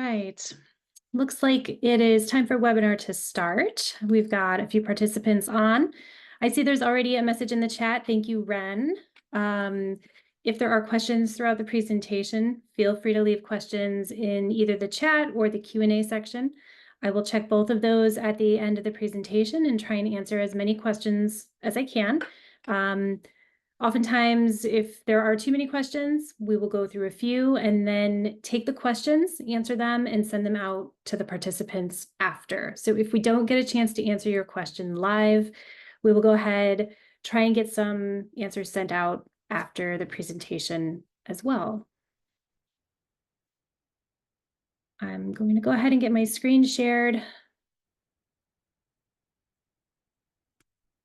right. Looks like it is time for webinar to start. We've got a few participants on. I see there's already a message in the chat. Thank you, Ren. If there are questions throughout the presentation, feel free to leave questions in either the chat or the Q&A section. I will check both of those at the end of the presentation and try and answer as many questions as I can. Oftentimes, if there are too many questions, we will go through a few and then take the questions, answer them, and send them out to the participants after. So if we don't get a chance to answer your question live, we will go ahead, try and get some answers sent out after the presentation as well. I'm going to go ahead and get my screen shared.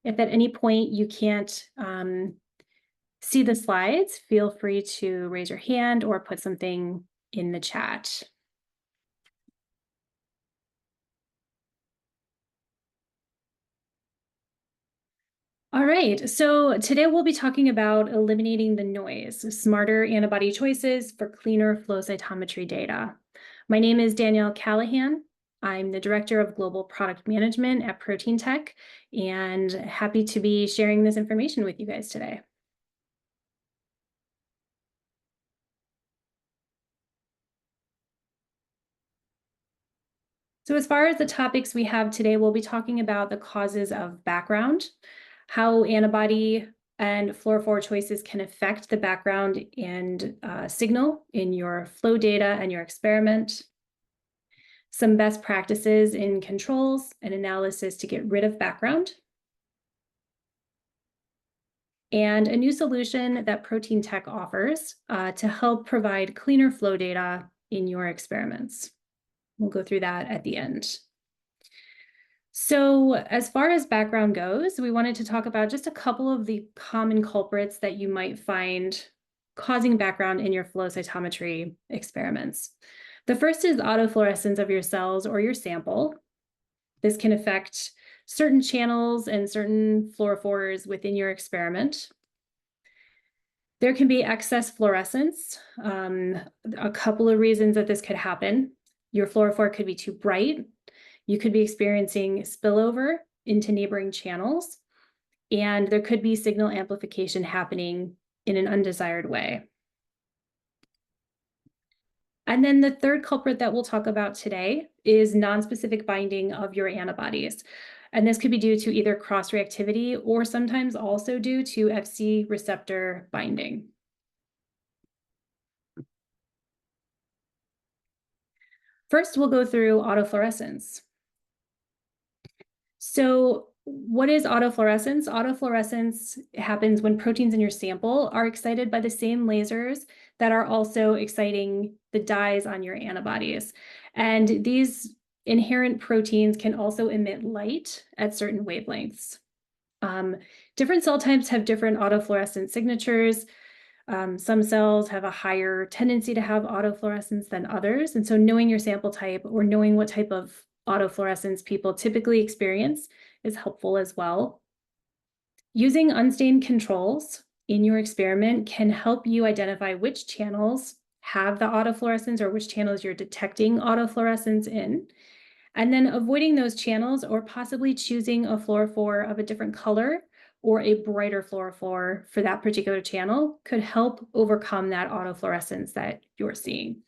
If at any point you can't see the slides, feel free to raise your hand or put something in the chat. All right, so today we'll be talking about eliminating the noise, smarter antibody choices for cleaner flow cytometry data. My name is Danielle Callahan. I'm the Director of Global Product Management at Proteintech, and happy to be sharing this information with you guys today. So as far as the topics we have today, we'll be talking about the causes of background, how antibody and fluorophore choices can affect the background and signal in your flow data and your experiment, some best practices in controls and analysis to get rid of background, and a new solution that Proteintech offers to help provide cleaner flow data in your experiments. We'll go through that at the end. So as far as background goes, we wanted to talk about just a couple of the common culprits that you might find causing background in your flow cytometry experiments. The first is autofluorescence of your cells or your sample. This can affect certain channels and certain fluorophores within your experiment. There can be excess fluorescence. A couple of reasons that this could happen. Your fluorophore could be too bright. You could be experiencing spillover into neighboring channels, and there could be signal amplification happening in an undesired way. And then the third culprit that we'll talk about today is nonspecific binding of your antibodies. And this could be due to either cross-reactivity or sometimes also due to Fc receptor binding. First, we'll go through autofluorescence. So what is autofluorescence? Autofluorescence happens when proteins in your sample are excited by the same lasers that are also exciting the dyes on your antibodies. And these inherent proteins can also emit light at certain wavelengths. Different cell types have different autofluorescent signatures. Some cells have a higher tendency to have autofluorescence than others. And so knowing your sample type or knowing what type of autofluorescence people typically experience is helpful as well. Using unstained controls in your experiment can help you identify which channels have the autofluorescence or which channels you're detecting autofluorescence in. And then avoiding those channels or possibly choosing a fluorophore of a different color or a brighter fluorophore for that particular channel could help overcome that autofluorescence that you're seeing.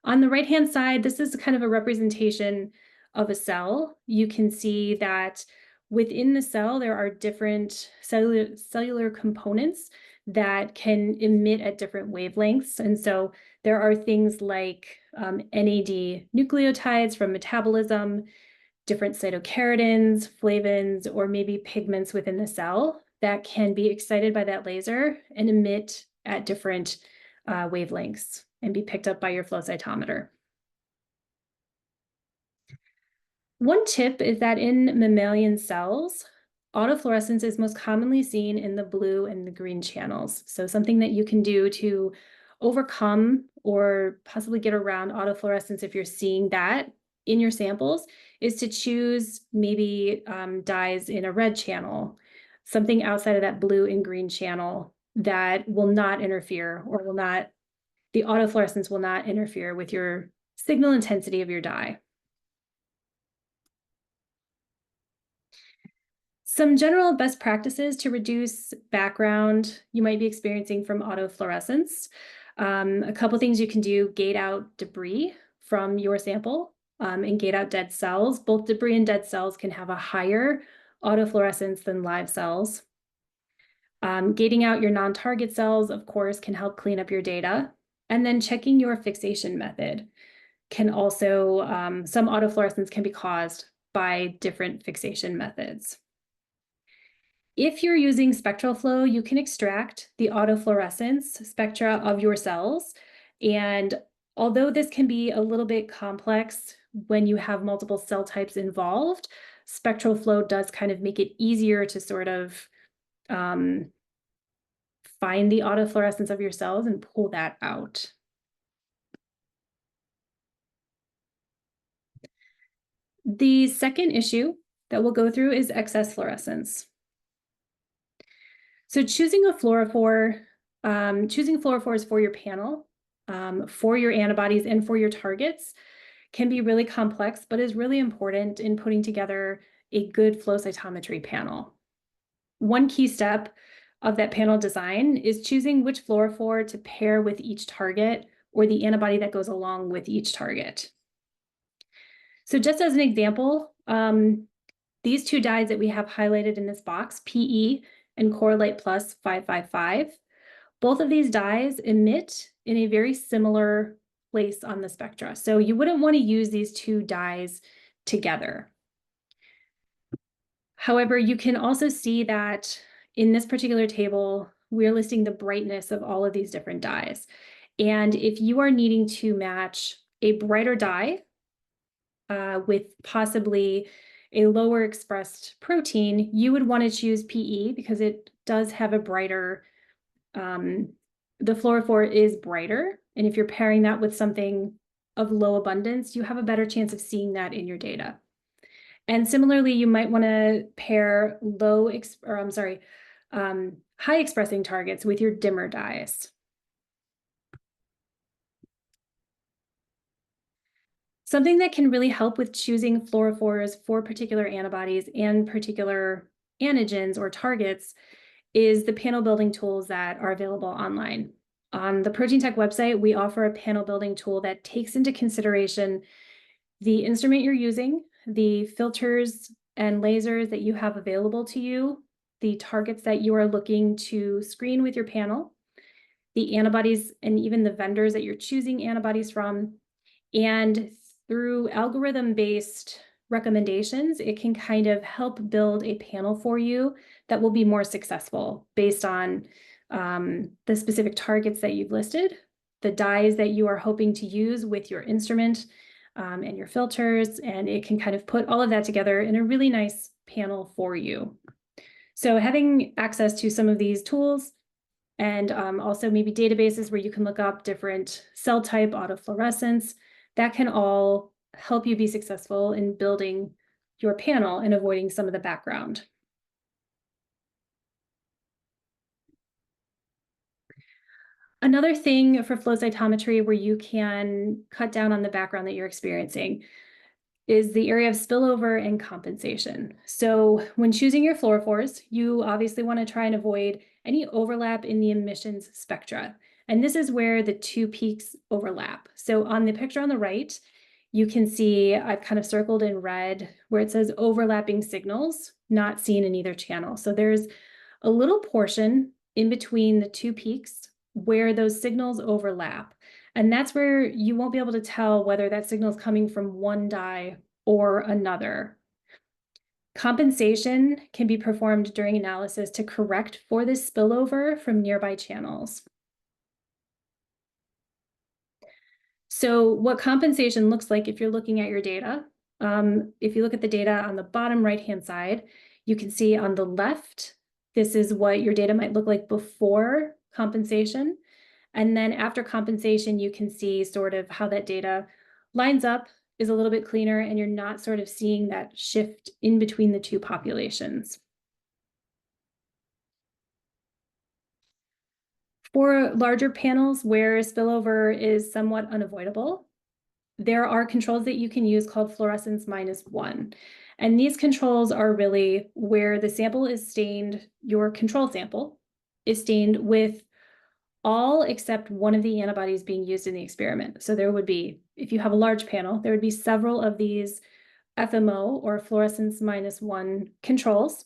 On the right-hand side, this is kind of a representation of a cell. You can see that within the cell, there are different cellular components that can emit at different wavelengths. And so there are things like NAD nucleotides from metabolism, different cytokeratins, flavins, or maybe pigments within the cell that can be excited by that laser and emit at different wavelengths and be picked up by your flow cytometer. One tip is that in mammalian cells, autofluorescence is most commonly seen in the blue and the green channels. So something that you can do to overcome or possibly get around autofluorescence if you're seeing that in your samples is to choose maybe dyes in a red channel, something outside of that blue and green channel that will not interfere or the autofluorescence will not interfere with your signal intensity of your dye. Some general best practices to reduce background you might be experiencing from autofluorescence. A couple things you can do: gate out debris from your sample and gate out dead cells. Both debris and dead cells can have a higher autofluorescence than live cells. Gating out your non-target cells, of course, can help clean up your data. And then checking your fixation method can also, some autofluorescence can be caused by different fixation methods. If you're using spectral flow, you can extract the autofluorescence spectra of your cells. And although this can be a little bit complex when you have multiple cell types involved, spectral flow does kind of make it easier to sort of find the autofluorescence of your cells and pull that out. The second issue that we'll go through is excess fluorescence. So choosing fluorophores for your panel, for your antibodies and for your targets can be really complex, but is really important in putting together a good flow cytometry panel. One key step of that panel design is choosing which fluorophore to pair with each target or the antibody that goes along with each target. So just as an example, these two dyes that we have highlighted in this box, PE and Correlite Plus 555, both of these dyes emit in a very similar place on the spectra. So you wouldn't want to use these two dyes together. However, you can also see that in this particular table, we're listing the brightness of all of these different dyes. And if you are needing to match a brighter dye with possibly a lower expressed protein, you would want to choose PE because it does have a brighter, the fluorophore is brighter. And if you're pairing that with something of low abundance, you have a better chance of seeing that in your data. And similarly, you might want to pair high expressing targets with your dimmer dyes. Something that can really help with choosing fluorophores for particular antibodies and particular antigens or targets is the panel building tools that are available online. On the Proteintech website, we offer a panel building tool that takes into consideration the instrument you're using, the filters and lasers that you have available to you, the targets that you are looking to screen with your panel, the antibodies and even the vendors that you're choosing antibodies from, and through algorithm-based recommendations, it can kind of help build a panel for you that will be more successful based on the specific targets that you've listed, the dyes that you are hoping to use with your instrument and your filters, and it can kind of put all of that together in a really nice panel for you. So having access to some of these tools and also maybe databases where you can look up different cell type autofluorescence, that can all help you be successful in building your panel and avoiding some of the background. Another thing for flow cytometry where you can cut down on the background that you're experiencing is the area of spillover and compensation. So when choosing your fluorophores, you obviously want to try and avoid any overlap in the emissions spectra. And this is where the two peaks overlap. So on the picture on the right, you can see I've kind of circled in red where it says overlapping signals not seen in either channel. So there's a little portion in between the two peaks where those signals overlap. And that's where you won't be able to tell whether that signal is coming from one dye or another. Compensation can be performed during analysis to correct for this spillover from nearby channels. So what compensation looks like if you're looking at your data, if you look at the data on the bottom right-hand side, you can see on the left, this is what your data might look like before compensation. And then after compensation, you can see sort of how that data lines up, is a little bit cleaner, and you're not sort of seeing that shift in between the two populations. For larger panels where spillover is somewhat unavoidable, there are controls that you can use called fluorescence -1. And these controls are really where the sample is stained, your control sample is stained with all except one of the antibodies being used in the experiment. So there would be, if you have a large panel, there would be several of these FMO or fluorescence -1 controls.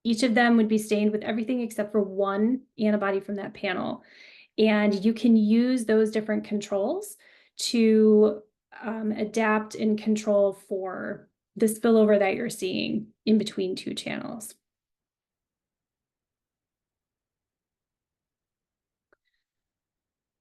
Each of them would be stained with everything except for one antibody from that panel. And you can use those different controls to adapt and control for the spillover that you're seeing in between two channels.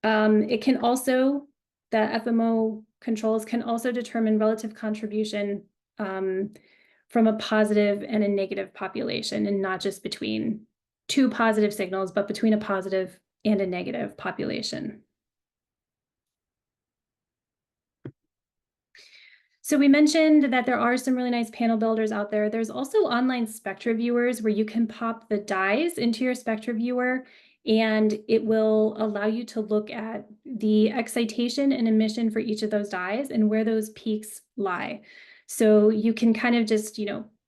It can also, the FMO controls can also determine relative contribution from a positive and a negative population, and not just between two positive signals, but between a positive and a negative population. So we mentioned that there are some really nice panel builders out there. There's also online spectra viewers where you can pop the dyes into your spectra viewer, and it will allow you to look at the excitation and emission for each of those dyes and where those peaks lie. So you can kind of just,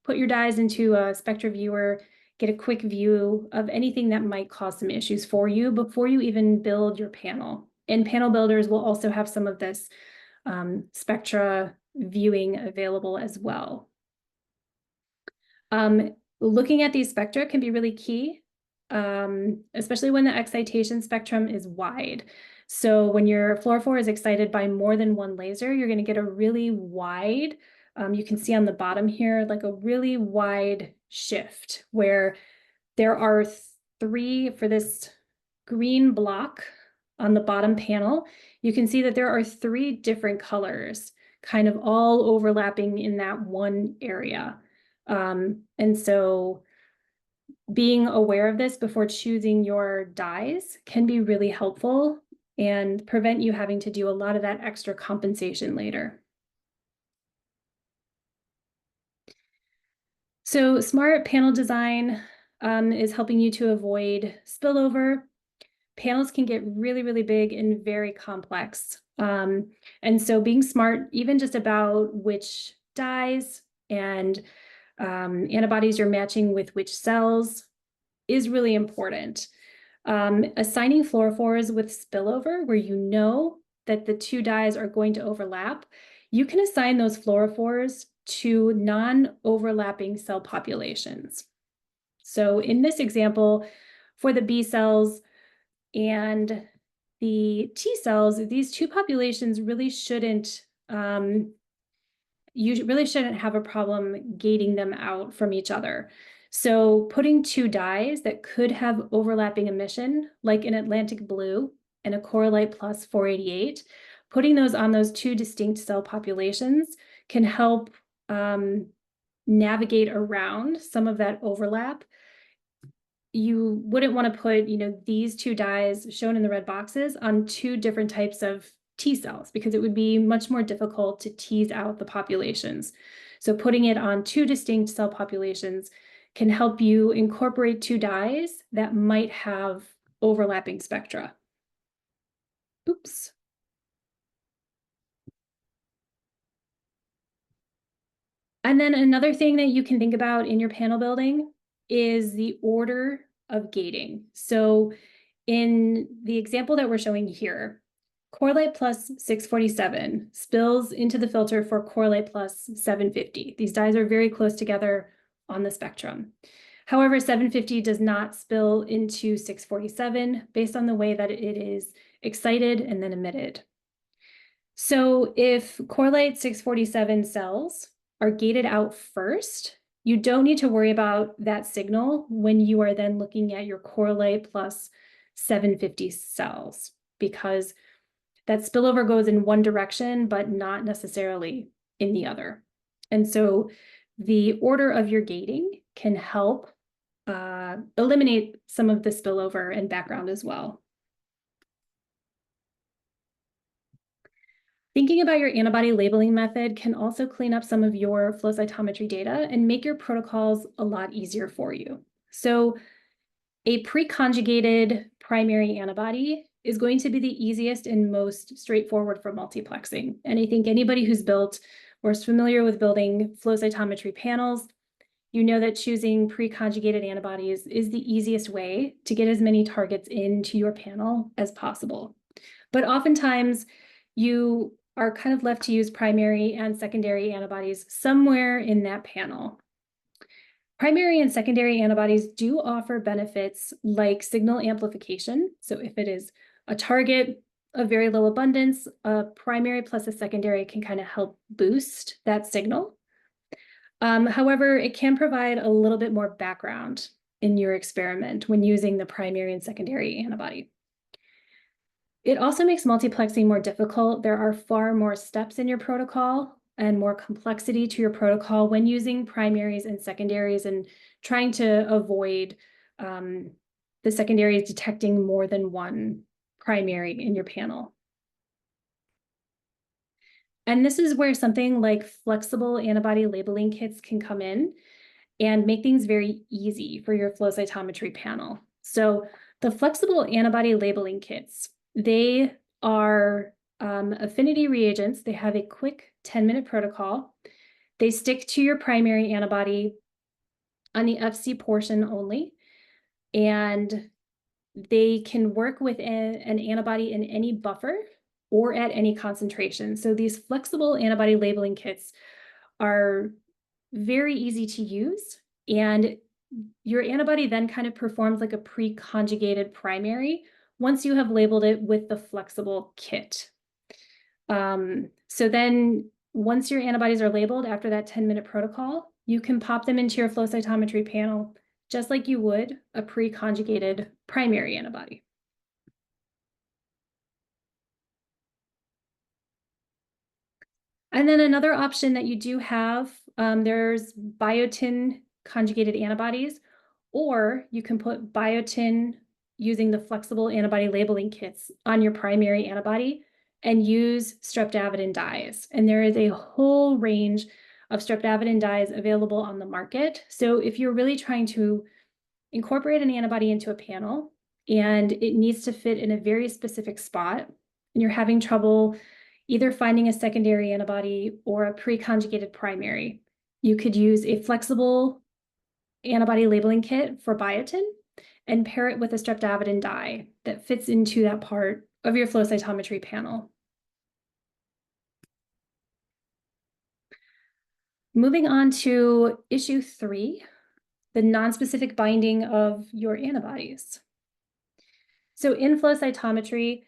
put your dyes into a spectra viewer, get a quick view of anything that might cause some issues for you before you even build your panel. And panel builders will also have some of this spectra viewing available as well. Looking at these spectra can be really key, especially when the excitation spectrum is wide. So when your fluorophore is excited by more than one laser, you're going to get a really wide, you can see on the bottom here, like a really wide shift where there are three, for this green block on the bottom panel, you can see that there are three different colors kind of all overlapping in that one area. And so being aware of this before choosing your dyes can be really helpful and prevent you having to do a lot of that extra compensation later. So smart panel design is helping you to avoid spillover. Panels can get really, really big and very complex. And so being smart, even just about which dyes and antibodies you're matching with which cells is really important. Assigning fluorophores with spillover, where you know that the two dyes are going to overlap, you can assign those fluorophores to non-overlapping cell populations. So in this example, for the B cells and the T cells, these two populations really shouldn't, you really shouldn't have a problem gating them out from each other. So putting two dyes that could have overlapping emission, like an Atlantic blue and a Correlite plus 488, putting those on those two distinct cell populations can help navigate around some of that overlap. You wouldn't want to put, these two dyes shown in the red boxes on two different types of T cells, because it would be much more difficult to tease out the populations. So putting it on two distinct cell populations can help you incorporate two dyes that might have overlapping spectra. Oops. And then another thing that you can think about in your panel building is the order of gating. So in the example that we're showing here, Correlite plus 647 spills into the filter for Correlite plus 750. These dyes are very close together on the spectrum. However, 750 does not spill into 647 based on the way that it is excited and then emitted. So if Correlite 647 cells are gated out first, you don't need to worry about that signal when you are then looking at your Correlite plus 750 cells, because that spillover goes in one direction, but not necessarily in the other. And so the order of your gating can help eliminate some of the spillover and background as well. Thinking about your antibody labeling method can also clean up some of your flow cytometry data and make your protocols a lot easier for you. So a pre-conjugated primary antibody is going to be the easiest and most straightforward for multiplexing. And I think anybody who's built or is familiar with building flow cytometry panels, you know that choosing pre-conjugated antibodies is the easiest way to get as many targets into your panel as possible. But oftentimes you are kind of left to use primary and secondary antibodies somewhere in that panel. Primary and secondary antibodies do offer benefits like signal amplification. So if it is a target of very low abundance, a primary plus a secondary can kind of help boost that signal. However, it can provide a little bit more background in your experiment when using the primary and secondary antibody. It also makes multiplexing more difficult. There are far more steps in your protocol and more complexity to your protocol when using primaries and secondaries and trying to avoid the secondaries detecting more than one primary in your panel. And this is where something like flexible antibody labeling kits can come in and make things very easy for your flow cytometry panel. So the flexible antibody labeling kits, they are affinity reagents. They have a quick 10-minute protocol. They stick to your primary antibody on the FC portion only, and they can work with an antibody in any buffer or at any concentration. So these flexible antibody labeling kits are very easy to use, and your antibody then kind of performs like a pre-conjugated primary once you have labeled it with the flexible kit. So then once your antibodies are labeled after that 10-minute protocol, you can pop them into your flow cytometry panel just like you would a pre-conjugated primary antibody. And then another option that you do have, there's biotin conjugated antibodies, or you can put biotin using the flexible antibody labeling kits on your primary antibody and use streptavidin dyes. And there is a whole range of streptavidin dyes available on the market. So if you're really trying to incorporate an antibody into a panel and it needs to fit in a very specific spot, and you're having trouble either finding a secondary antibody or a pre-conjugated primary, you could use a flexible antibody labeling kit for biotin and pair it with a streptavidin dye that fits into that part of your flow cytometry panel. Moving on to issue 3, the nonspecific binding of your antibodies. So in flow cytometry,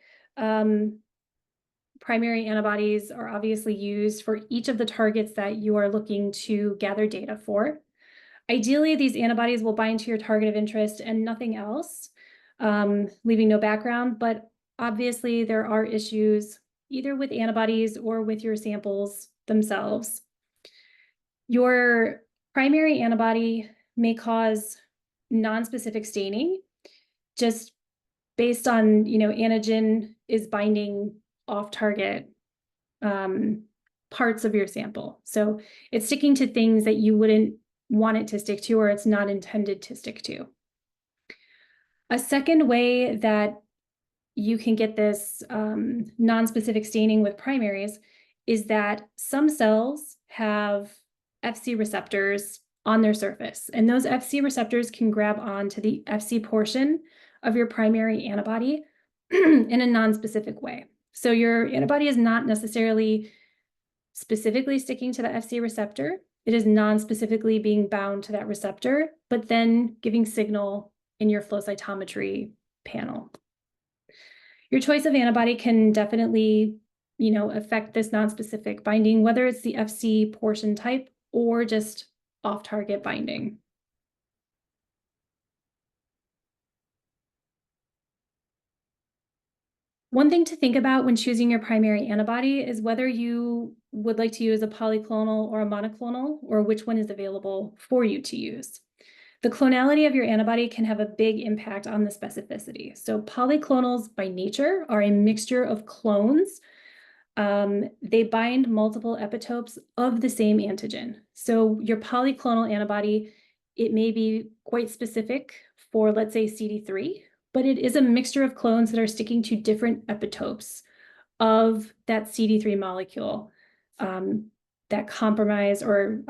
primary antibodies are obviously used for each of the targets that you are looking to gather data for. Ideally, these antibodies will bind to your target of interest and nothing else, leaving no background, but obviously there are issues either with antibodies or with your samples themselves. Your primary antibody may cause nonspecific staining just based on, antigen is binding off-target parts of your sample. So it's sticking to things that you wouldn't want it to stick to, or it's not intended to stick to. A second way that you can get this nonspecific staining with primaries is that some cells have Fc receptors on their surface, and those Fc receptors can grab onto the Fc portion of your primary antibody in a nonspecific way. So your antibody is not necessarily specifically sticking to the Fc receptor. It is non-specifically being bound to that receptor, but then giving signal in your flow cytometry panel. Your choice of antibody can definitely, affect this non-specific binding, whether it's the Fc portion type or just off-target binding. One thing to think about when choosing your primary antibody is whether you would like to use a polyclonal or a monoclonal, or which one is available for you to use. The clonality of your antibody can have a big impact on the specificity. So polyclonals by nature are a mixture of clones. They bind multiple epitopes of the same antigen. So your polyclonal antibody, it may be quite specific for, let's say, CD3, but it is a mixture of clones that are sticking to different epitopes of that CD3 molecule that compromise or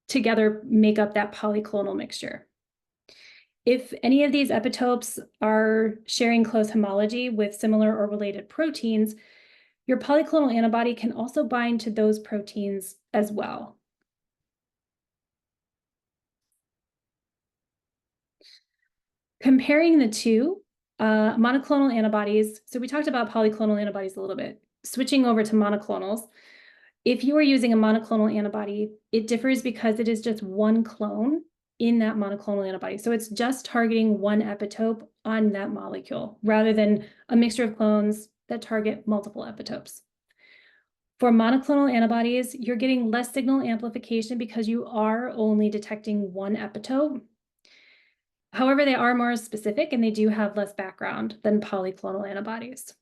together make up that polyclonal mixture. If any of these epitopes are sharing close homology with similar or related proteins, your polyclonal antibody can also bind to those proteins as well. Comparing the two, monoclonal antibodies, so we talked about polyclonal antibodies a little bit. Switching over to monoclonals, if you are using a monoclonal antibody, it differs because it is just one clone in that monoclonal antibody. So it's just targeting one epitope on that molecule, rather than a mixture of clones that target multiple epitopes. For monoclonal antibodies, you're getting less signal amplification because you are only detecting one epitope. However, they are more specific and they do have less background than polyclonal antibodies.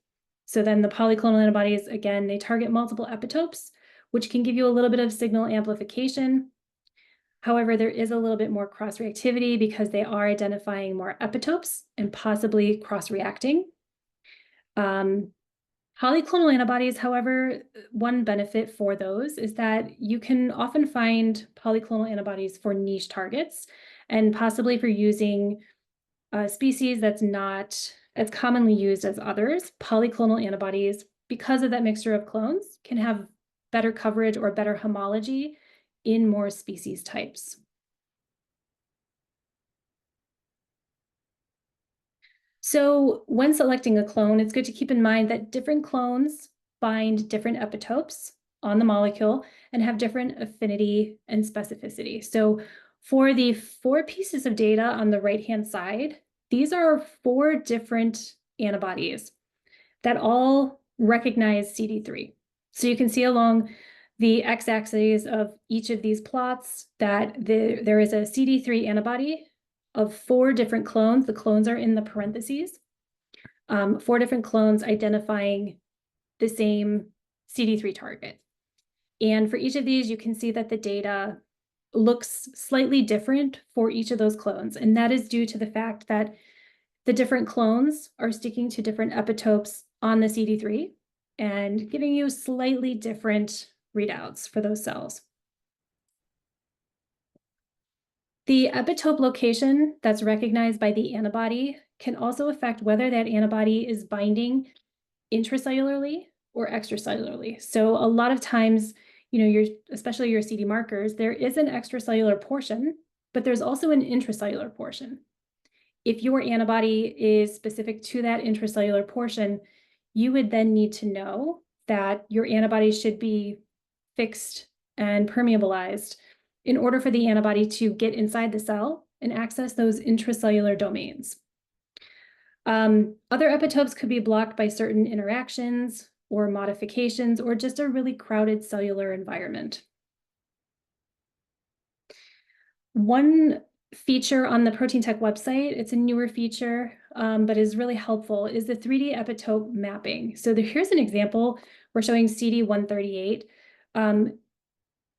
So then the polyclonal antibodies, again, they target multiple epitopes, which can give you a little bit of signal amplification. However, there is a little bit more cross-reactivity because they are identifying more epitopes and possibly cross-reacting. Polyclonal antibodies, however, one benefit for those is that you can often find polyclonal antibodies for niche targets and possibly for using a species that's not as commonly used as others. Polyclonal antibodies, because of that mixture of clones, can have better coverage or better homology in more species types. So when selecting a clone, it's good to keep in mind that different clones bind different epitopes on the molecule and have different affinity and specificity. So for the 4 pieces of data on the right-hand side, these are 4 different antibodies that all recognize CD3. So you can see along the x-axis of each of these plots that there is a CD3 antibody of 4 different clones. The clones are in the parentheses. 4 different clones identifying the same CD3 target. And for each of these, you can see that the data looks slightly different for each of those clones. And that is due to the fact that the different clones are sticking to different epitopes on the CD3 and giving you slightly different readouts for those cells. The epitope location that's recognized by the antibody can also affect whether that antibody is binding intracellularly or extracellularly. So a lot of times, especially your CD markers, there is an extracellular portion, but there's also an intracellular portion. If your antibody is specific to that intracellular portion, you would then need to know that your antibody should be fixed and permeabilized in order for the antibody to get inside the cell and access those intracellular domains. Other epitopes could be blocked by certain interactions or modifications or just a really crowded cellular environment. One feature on the Proteintech website, it's a newer feature, but is really helpful, is the 3D epitope mapping. So here's an example. We're showing CD138.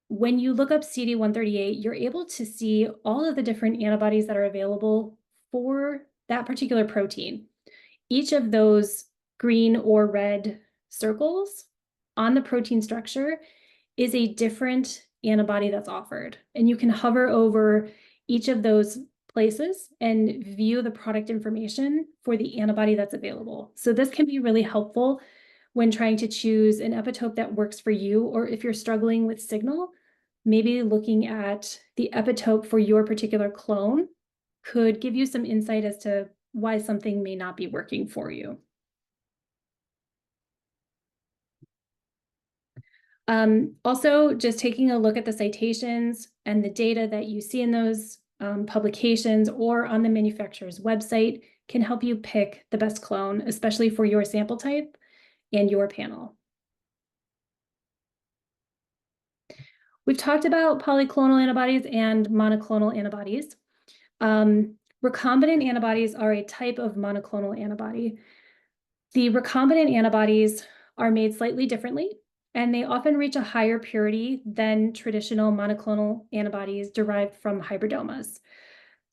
When you look up CD138, you're able to see all of the different antibodies that are available for that particular protein. Each of those green or red circles on the protein structure is a different antibody that's offered. And you can hover over each of those places and view the product information for the antibody that's available. So this can be really helpful when trying to choose an epitope that works for you, or if you're struggling with signal, maybe looking at the epitope for your particular clone could give you some insight as to why something may not be working for you. Also, just taking a look at the citations and the data that you see in those publications or on the manufacturer's website can help you pick the best clone, especially for your sample type and your panel. We've talked about polyclonal antibodies and monoclonal antibodies. Recombinant antibodies are a type of monoclonal antibody. The recombinant antibodies are made slightly differently, and they often reach a higher purity than traditional monoclonal antibodies derived from hybridomas.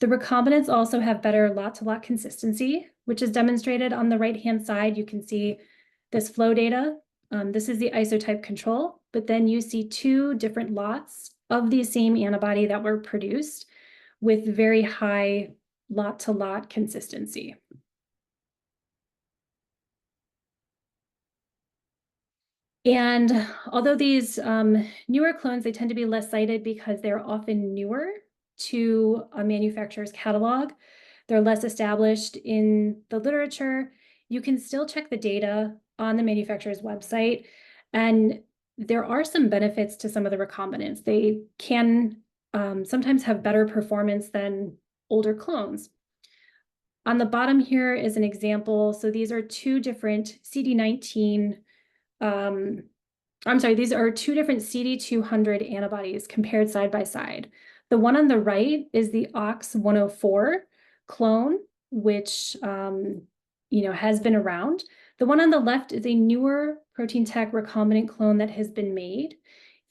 The recombinants also have better lot-to-lot consistency, which is demonstrated on the right-hand side. You can see this flow data. This is the isotype control, but then you see two different lots of the same antibody that were produced with very high lot-to-lot consistency. And although these newer clones, they tend to be less cited because they're often newer to a manufacturer's catalog. They're less established in the literature. You can still check the data on the manufacturer's website, and there are some benefits to some of the recombinants. They can sometimes have better performance than older clones. On the bottom here is an example. So these are two different CD19 these are two different CD200 antibodies compared side by side. The one on the right is the OX104 clone, which has been around. The one on the left is a newer Proteintech recombinant clone that has been made.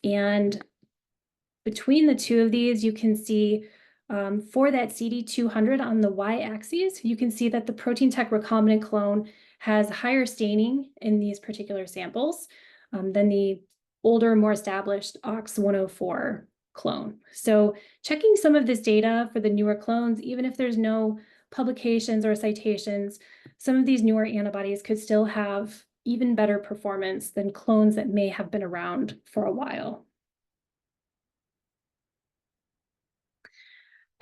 And between the two of these, you can see for that CD200 on the y-axis, you can see that the Proteintech recombinant clone has higher staining in these particular samples than the older, more established OX104 clone. So checking some of this data for the newer clones, even if there's no publications or citations, some of these newer antibodies could still have even better performance than clones that may have been around for a while.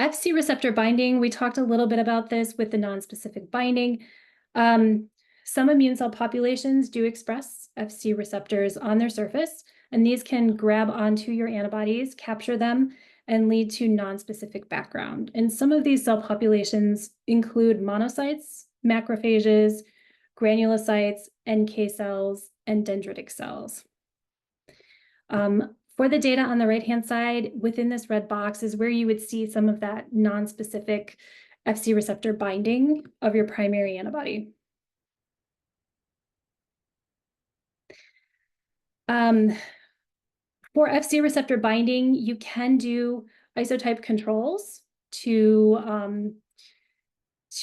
Fc receptor binding, we talked a little bit about this with the nonspecific binding. Some immune cell populations do express Fc receptors on their surface, and these can grab onto your antibodies, capture them, and lead to nonspecific background. And some of these cell populations include monocytes, macrophages, granulocytes, NK cells, and dendritic cells. For the data on the right-hand side, within this red box is where you would see some of that nonspecific Fc receptor binding of your primary antibody. For Fc receptor binding, you can do isotype controls to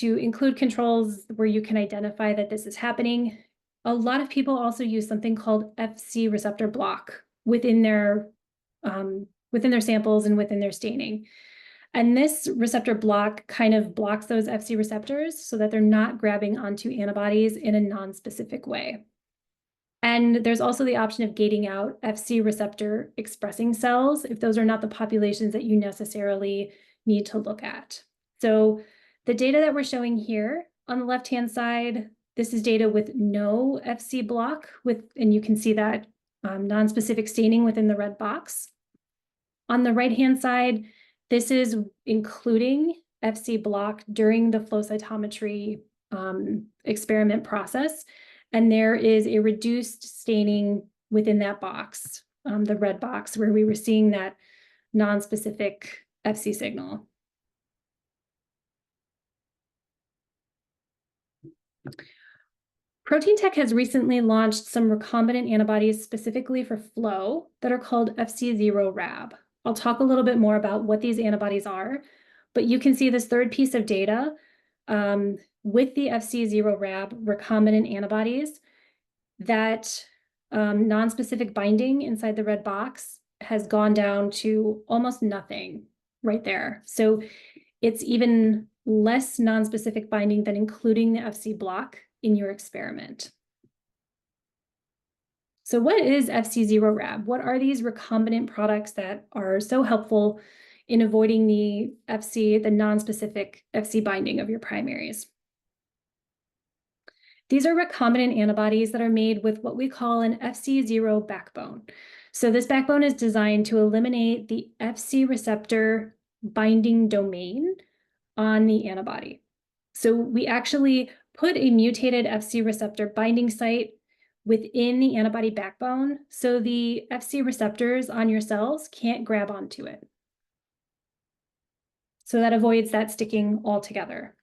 include controls where you can identify that this is happening. A lot of people also use something called Fc receptor block within their samples and within their staining. And this receptor block kind of blocks those Fc receptors so that they're not grabbing onto antibodies in a non-specific way. And there's also the option of gating out Fc receptor expressing cells if those are not the populations that you necessarily need to look at. So the data that we're showing here on the left-hand side, this is data with no Fc block, and you can see that non-specific staining within the red box. On the right-hand side, this is including Fc block during the flow cytometry experiment process. And there is a reduced staining within that box, the red box, where we were seeing that non-specific Fc signal. Proteintech has recently launched some recombinant antibodies specifically for flow that are called FcZero Rab. I'll talk a little bit more about what these antibodies are, but you can see this third piece of data with the FcZero Rab recombinant antibodies, that non-specific binding inside the red box has gone down to almost nothing right there. So it's even less non-specific binding than including the Fc block in your experiment. So what is FcZero Rab? What are these recombinant products that are so helpful in avoiding the non-specific Fc binding of your primaries? These are recombinant antibodies that are made with what we call an FcZero backbone. So this backbone is designed to eliminate the Fc receptor binding domain on the antibody. So we actually put a mutated Fc receptor binding site within the antibody backbone so the Fc receptors on your cells can't grab onto it. So that avoids that sticking altogether.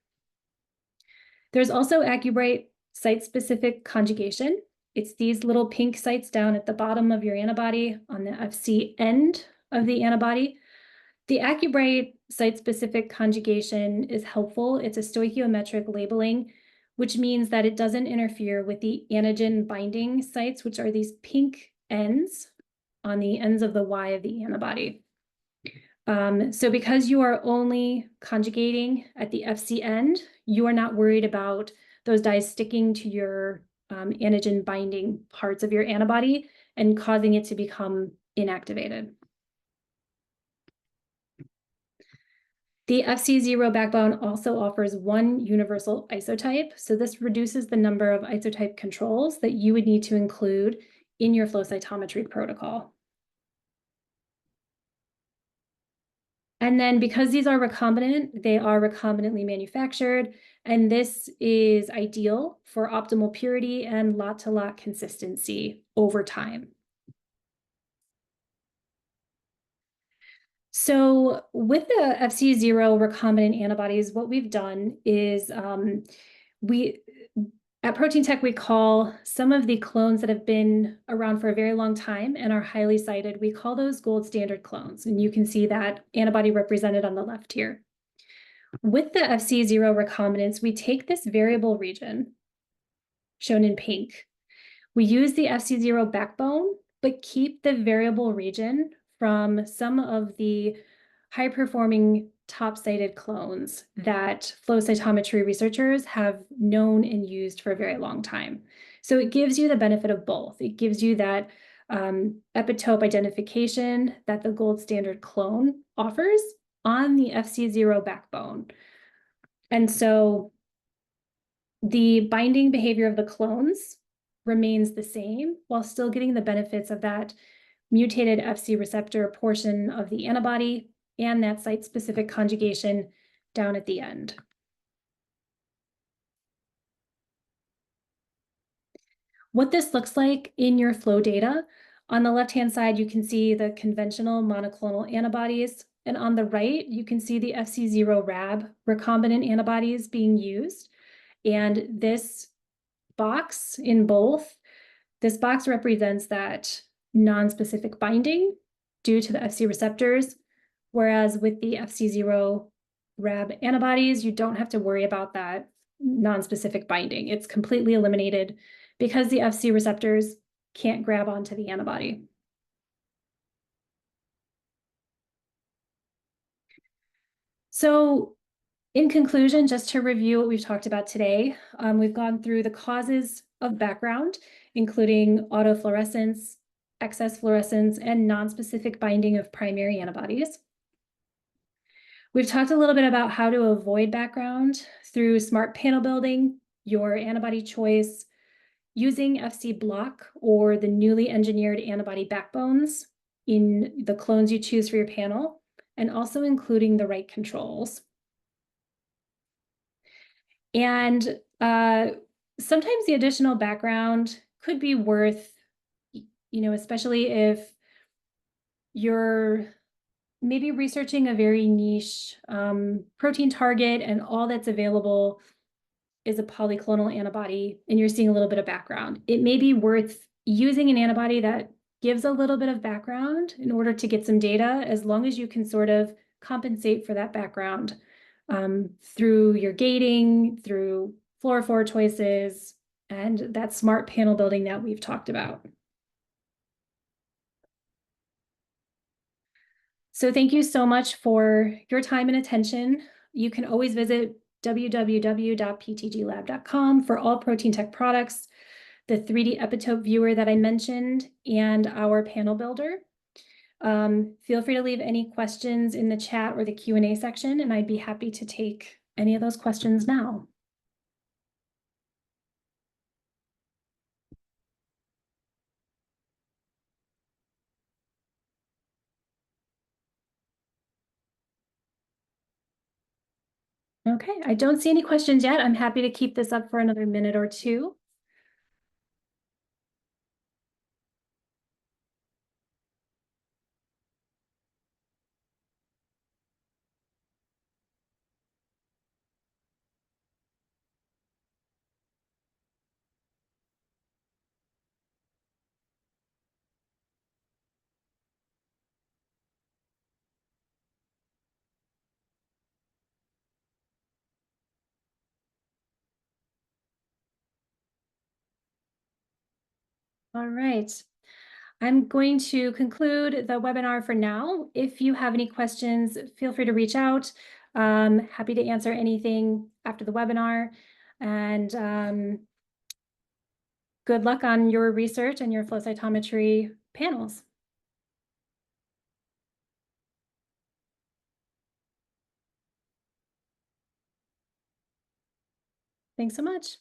There's also AccuBright site-specific conjugation. It's these little pink sites down at the bottom of your antibody on the Fc end of the antibody. The AccuBright site-specific conjugation is helpful. It's a stoichiometric labeling, which means that it doesn't interfere with the antigen binding sites, which are these pink ends on the ends of the Y of the antibody. So because you are only conjugating at the Fc end, you are not worried about those dyes sticking to your antigen binding parts of your antibody and causing it to become inactivated. The FcZero backbone also offers one universal isotype, so this reduces the number of isotype controls that you would need to include in your flow cytometry protocol. And then because these are recombinant, they are recombinantly manufactured, and this is ideal for optimal purity and lot-to-lot consistency over time. So with the FcZero recombinant antibodies, what we've done is at Proteintech, we call some of the clones that have been around for a very long time and are highly cited, we call those gold standard clones. And you can see that antibody represented on the left here. With the FcZero recombinants, we take this variable region, shown in pink. We use the FcZero backbone, but keep the variable region from some of the high-performing top-sided clones that flow cytometry researchers have known and used for a very long time. So it gives you the benefit of both. It gives you that epitope identification that the gold standard clone offers on the FcZero backbone. And so the binding behavior of the clones remains the same while still getting the benefits of that mutated Fc receptor portion of the antibody and that site-specific conjugation down at the end. What this looks like in your flow data, on the left-hand side, you can see the conventional monoclonal antibodies, and on the right, you can see the FcZero Rab recombinant antibodies being used. And this box in both, this box represents that non-specific binding due to the Fc receptors, whereas with the FcZero Rab antibodies, you don't have to worry about that non-specific binding. It's completely eliminated because the Fc receptors can't grab onto the antibody. So in conclusion, just to review what we've talked about today, we've gone through the causes of background, including autofluorescence, excess fluorescence, and nonspecific binding of primary antibodies. We've talked a little bit about how to avoid background through smart panel building, your antibody choice, using Fc block or the newly engineered antibody backbones in the clones you choose for your panel, and also including the right controls. And sometimes the additional background could be worth, especially if you're maybe researching a very niche protein target and all that's available is a polyclonal antibody and you're seeing a little bit of background. It may be worth using an antibody that gives a little bit of background in order to get some data, as long as you can sort of compensate for that background through your gating, through fluorophore choices, and that smart panel building that we've talked about. So thank you so much for your time and attention. You can always visit www.ptglab.com for all Proteintech products, the 3D epitope viewer that I mentioned, and our panel builder. Feel free to leave any questions in the chat or the Q&A section, and I'd be happy to take any of those questions now. Okay, I don't see any questions yet. I'm happy to keep this up for another minute or two. All right. I'm going to conclude the webinar for now. If you have any questions, feel free to reach out. Happy to answer anything after the webinar. And good luck on your research and your flow cytometry panels. Thanks so much.